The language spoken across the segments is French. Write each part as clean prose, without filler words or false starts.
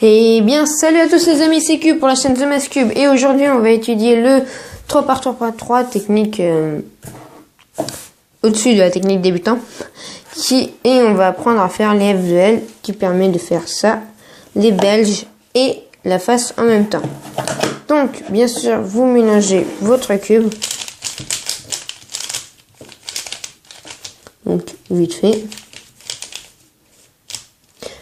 Eh bien, salut à tous les amis, c'est Cube pour la chaîne The Math Cube. Et aujourd'hui, on va étudier le 3x3x3 technique au-dessus de la technique débutant. Et on va apprendre à faire les F de L qui permet de faire ça, les belges et la face en même temps. Donc, bien sûr, vous mélangez votre cube. Donc, vite fait.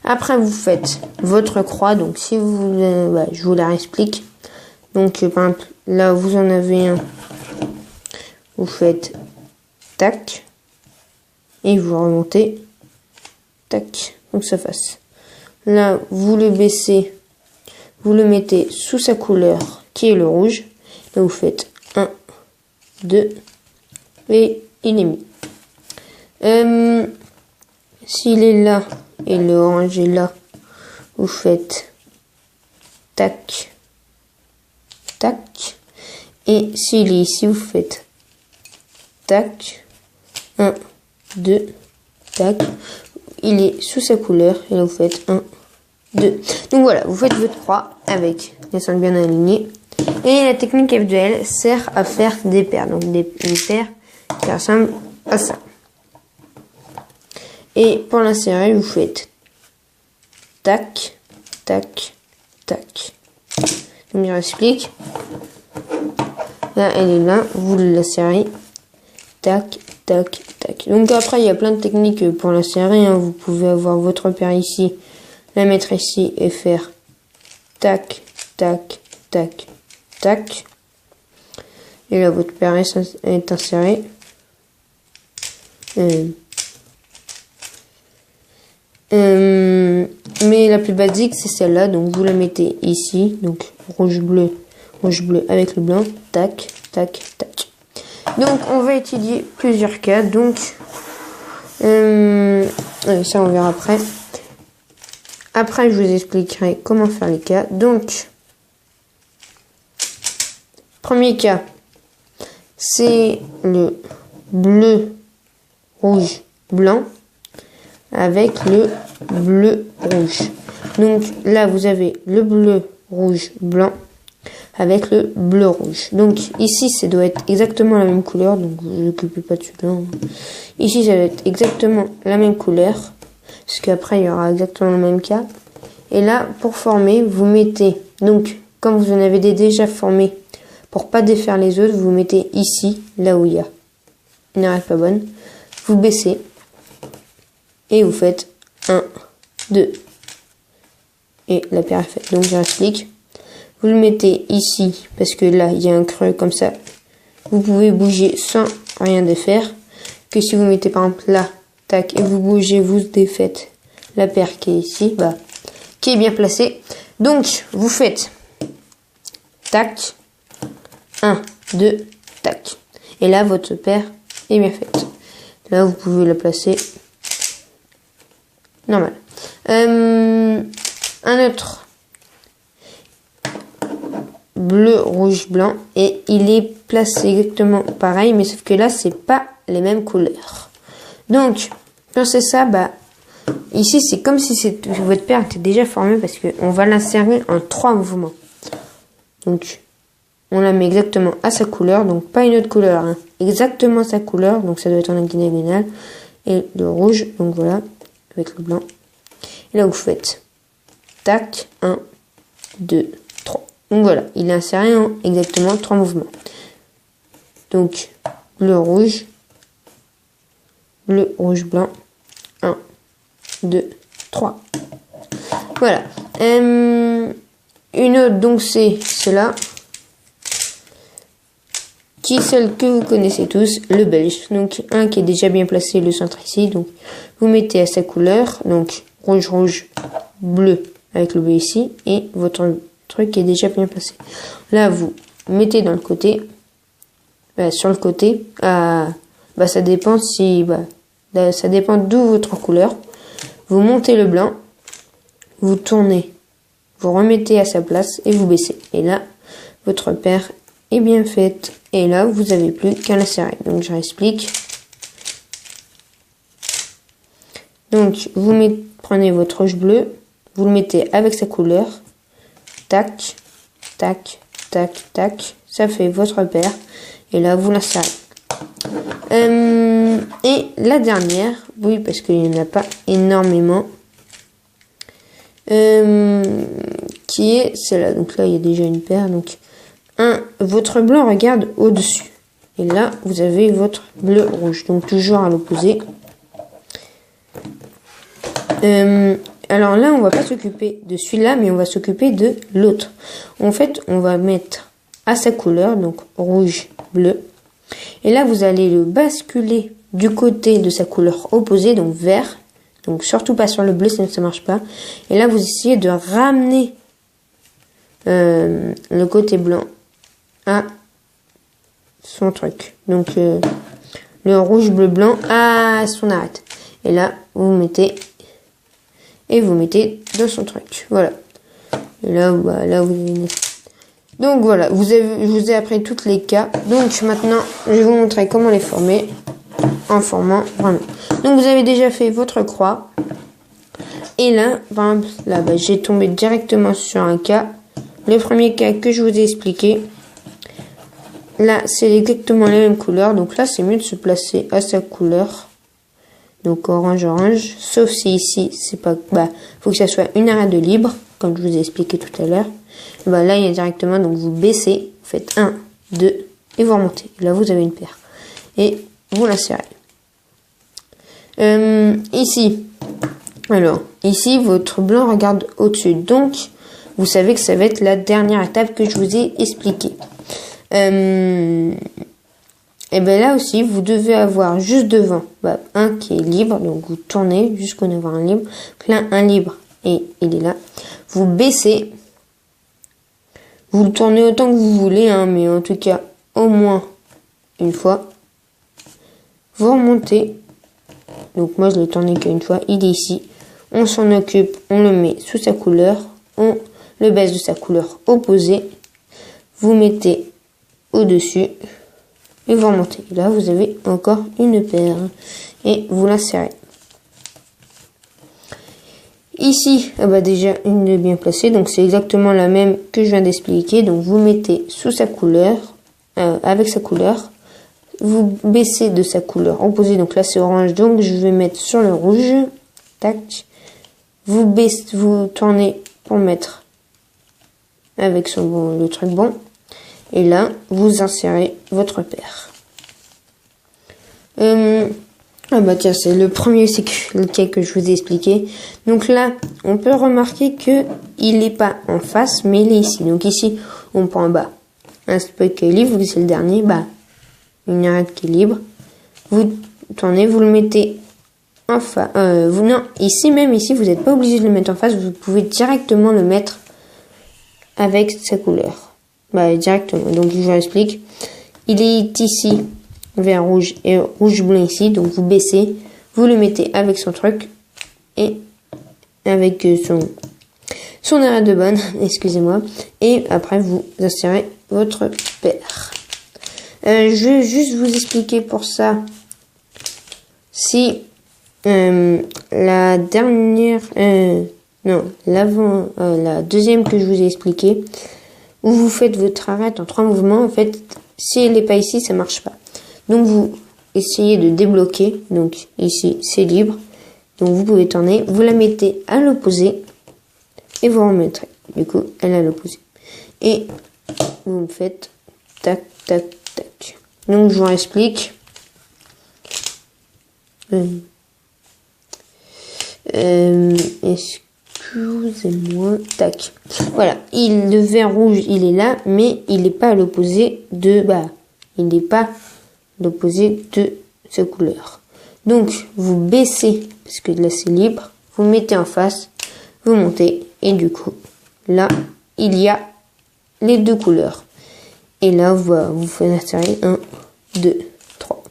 Après, vous faites votre croix. Donc, si vous voulez, je vous la réexplique. Donc, par exemple, là, vous en avez un. Vous faites tac. Et vous remontez. Tac. Donc, ça fasse. Là, vous le baissez. Vous le mettez sous sa couleur, qui est le rouge. Là, vous faites 1, 2. Et il est mis. S'il est là. Et le orange est là, vous faites tac, tac. Et s'il est ici, vous faites tac, 1, 2, tac. Il est sous sa couleur, et là vous faites 1, 2. Donc voilà, vous faites votre croix avec les sangles bien alignées. Et la technique F de L sert à faire des paires. Donc des paires qui ressemblent à ça. Et pour l'insérer, vous faites tac, tac, tac. Donc je explique. Là, elle est là, vous l'insérez. Tac, tac, tac. Donc après, il y a plein de techniques pour l'insérer. Hein. Vous pouvez avoir votre paire ici, la mettre ici et faire tac, tac, tac, tac. Et là, votre paire est insérée. Mais la plus basique c'est celle-là, donc vous la mettez ici, donc rouge bleu avec le blanc, tac, tac, tac. Donc on va étudier plusieurs cas, donc ça on verra après. Après je vous expliquerai comment faire les cas. Donc premier cas, c'est le bleu, rouge, blanc avec le bleu rouge. Donc là vous avez le bleu rouge blanc avec le bleu rouge. Donc ici ça doit être exactement la même couleur, donc vous ne occupez pas de celui-là. Ici ça doit être exactement la même couleur, parce qu'après il y aura exactement le même cas. Et là pour former vous mettez, donc comme vous en avez déjà formé, pour pas défaire les autres, vous mettez ici, là où il y a une arête pas bonne, vous baissez et vous faites 1, 2. Et la paire est faite. Donc j'explique. Vous le mettez ici, parce que là, il y a un creux comme ça. Vous pouvez bouger sans rien défaire. Que si vous mettez par exemple là, tac, et vous bougez, vous défaites la paire qui est ici, qui est bien placée. Donc, vous faites tac, 1, 2, tac. Et là, votre paire est bien faite. Là, vous pouvez la placer normal. Un autre bleu, rouge, blanc, et il est placé exactement pareil, mais sauf que là c'est pas les mêmes couleurs. Donc quand c'est ça, ici c'est comme si votre paire était déjà formée, parce que on va l'insérer en 3 mouvements. Donc on la met exactement à sa couleur, donc pas une autre couleur, hein. Exactement sa couleur, donc ça doit être en diagonale, et le rouge, donc voilà, avec le blanc. Et là vous faites tac, 1, 2, 3. Donc voilà, il est inséré en exactement 3 mouvements. Donc bleu, rouge, blanc, 1, 2, 3. Voilà. Une autre, donc c'est celle-là, qui est celle que vous connaissez tous, le belge. Donc un qui est déjà bien placé, le centre ici. Donc vous mettez à sa couleur, donc rouge, rouge, bleu avec le bleu ici, et votre truc est déjà bien placé. Là vous mettez dans le côté, sur le côté, ça dépend si, ça dépend d'où votre couleur. Vous montez le blanc, vous tournez, vous remettez à sa place et vous baissez. Et là votre paire est bien faite. Et là vous n'avez plus qu'à l'insérer. Donc je réexplique. Donc vous prenez votre rouge bleu, vous le mettez avec sa couleur. Tac, tac, tac, tac. Ça fait votre paire. Et là, vous l'insérez. Et la dernière, oui, parce qu'il n'y en a pas énormément, qui est celle-là. Donc là, il y a déjà une paire. Donc, votre blanc regarde au-dessus. Et là, vous avez votre bleu rouge. Donc, toujours à l'opposé. Alors là, on va pas s'occuper de celui-là, mais on va s'occuper de l'autre. En fait, on va mettre à sa couleur, donc rouge, bleu. Et là, vous allez le basculer du côté de sa couleur opposée, donc vert. Donc surtout pas sur le bleu, sinon ça marche pas. Et là, vous essayez de ramener le côté blanc à son truc. Donc le rouge, bleu, blanc à son arête. Et là, vous mettez dans son truc. Voilà. Et là, bah, là vous avez... Donc voilà, je vous ai appris toutes les cas. Donc maintenant, je vais vous montrer comment les former en formant vraiment. Donc vous avez déjà fait votre croix. Et là, par exemple, là, bah, j'ai tombé directement sur un cas. Le premier cas que je vous ai expliqué. Là, c'est exactement la même couleur. Donc là, c'est mieux de se placer à sa couleur. Donc orange, orange. Sauf si ici, c'est pas... Bah, faut que ça soit une arête de libre, comme je vous ai expliqué tout à l'heure. Bah, là, il y a directement, donc vous baissez, vous faites 1, 2, et vous remontez. Là, vous avez une paire. Et vous l'insérez. Ici, alors, ici, votre blanc regarde au-dessus. Donc, vous savez que ça va être la dernière étape que je vous ai expliquée. Et bien là aussi, vous devez avoir juste devant un qui est libre. Donc, vous tournez jusqu'à avoir un libre. Donc là, un libre, et il est là. Vous baissez. Vous le tournez autant que vous voulez, hein, mais en tout cas, au moins une fois. Vous remontez. Donc moi, je l'ai tourné qu'une fois. Il est ici. On s'en occupe. On le met sous sa couleur. On le baisse de sa couleur opposée. Vous mettez au-dessus. Et vous remontez. Là, vous avez encore une paire. Et vous l'insérez. Ici, déjà une est bien placée, donc c'est exactement la même que je viens d'expliquer. Donc vous mettez sous sa couleur, avec sa couleur, vous baissez de sa couleur opposée, donc là c'est orange, donc je vais mettre sur le rouge, tac, vous baissez, vous tournez pour mettre avec le truc bon, et là vous insérez votre paire. Tiens, c'est le premier, c'est le cas que je vous ai expliqué. Donc là, on peut remarquer que il n'est pas en face, mais il est ici. Donc ici, on prend un spot qui est libre, c'est le dernier, une arête qui est libre. Vous tournez, vous le mettez en face. Non, ici, vous n'êtes pas obligé de le mettre en face, vous pouvez directement le mettre avec sa couleur. Directement. Donc je vous explique. Il est ici. Vert, rouge et rouge blanc ici, donc vous baissez, vous le mettez avec son truc et avec son arrêt de bonne, excusez-moi, et après vous insérez votre paire. Je vais juste vous expliquer pour ça si la dernière, la deuxième que je vous ai expliqué, où vous faites votre arête en 3 mouvements, en fait, si elle n'est pas ici, ça marche pas. Donc vous essayez de débloquer, donc ici c'est libre, donc vous pouvez tourner, vous la mettez à l'opposé et vous remettrez, du coup elle est à l'opposé. Et vous me faites tac, tac, tac. Donc je vous explique. Excusez-moi, tac. Voilà, le vert rouge il est là, mais il n'est pas à l'opposé de, il n'est pas l'opposé de sa couleur. Donc, vous baissez, parce que là c'est libre, vous mettez en face, vous montez, et du coup, là, il y a les deux couleurs. Et là, vous faites insérer 1, 2, 3.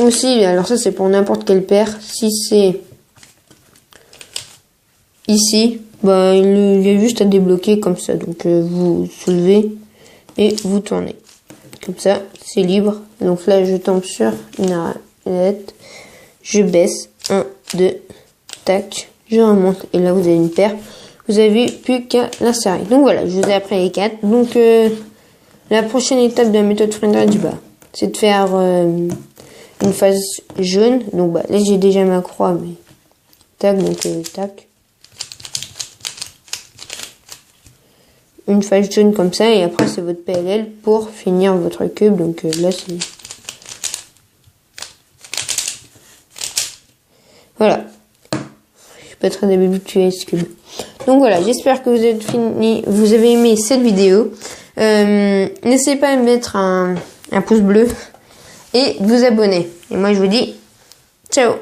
Aussi, alors ça c'est pour n'importe quelle paire, si c'est ici, il y a juste à débloquer comme ça. Donc, vous soulevez et vous tournez. Comme ça, c'est libre. Donc là, je tombe sur une arête. Je baisse. 1, 2, tac. je remonte et là vous avez une paire. Vous avez plus qu'à l'insérer. Donc voilà, je vous ai appris les 4. Donc la prochaine étape de la méthode Friendridge, c'est de faire une phase jaune. Donc là j'ai déjà ma croix, mais tac, donc tac. Une phase jaune comme ça et après c'est votre PLL pour finir votre cube. Donc là c'est... Voilà. Je suis pas très habituée à ce cube. Donc voilà, j'espère que vous avez aimé cette vidéo. N'essayez pas de mettre un pouce bleu et de vous abonner. Et moi je vous dis ciao.